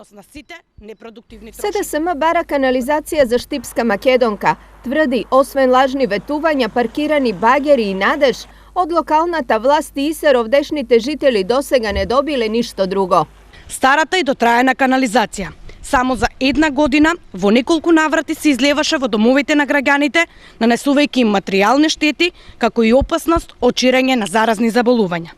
доprinos на сите непродуктивни трошови. СДСМ бара канализација за Štipska Македонка. Тврди, освен лажни ветувања, паркирани багери и надеж, од локалната власт и Исар овдешните жители досега не добиле ништо друго. Старата и дотраена канализација. Само за една година во неколку наврати се излеваше во домовите на граѓаните, нанесувајќи им материјални штети, како и опасност од ширење на заразни заболувања.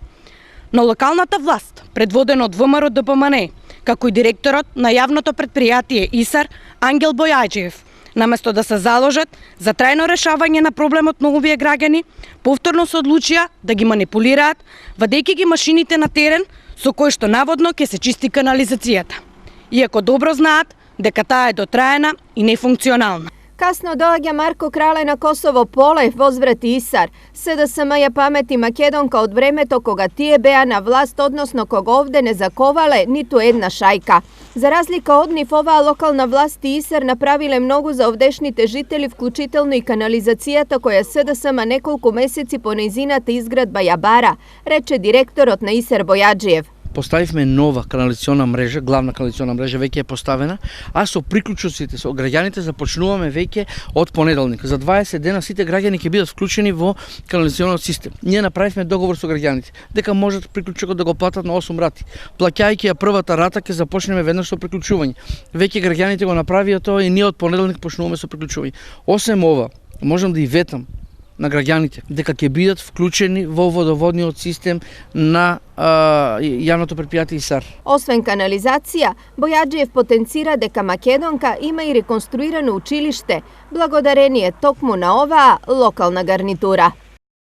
Но локалната власт, предводена од ВМРО ДПМНЕ, како и директорот на јавното предпријатие Исар, Ангел Бојаџиев, наместо да се заложат за трајно решавање на проблемот на овие граѓани, повторно се одлучија да ги манипулираат, вадејќи ги машините на терен со кои што наводно ќе се чисти канализацијата. Иако добро знаат дека таа е дотраена и нефункционална. Касно доаѓа Марко Крале на Косово поле, возврати Исар. СДСМ ја памети Македонка од времето кога тие беа на власт, односно кога овде не заковале ниту една шајка. За разлика од нив, оваа локална власт и Исар направиле многу за овдешните жители, вклучително и канализацијата која СДСМ неколку месеци по нејзината изградба ја бара, рече директорот на Исар Бојаџиев. Поставивме нова канализациона мрежа, главна канализациона мрежа веќе е поставена, а со приклучоците, со граѓаните започнуваме веќе од понеделник. За 20 дена сите граѓани ќе бидат вклучени во канализационот систем. Ние направивме договор со граѓаните дека можат приклучокот да го платат на 8 рати. Плаќајќи ја првата рата ќе започнеме веднаш со приклучување. Веќе граѓаните го направија тоа и ние од понеделник почнуваме со приклучување. Освен ова, можам да и ветам на граѓаните дека ќе бидат вклучени во водоводниот систем на јавното предпријатие Исар. Освен канализација, Бојаџиев потенцира дека Македонка има и реконструирано училиште, благодарение токму на оваа локална гарнитура.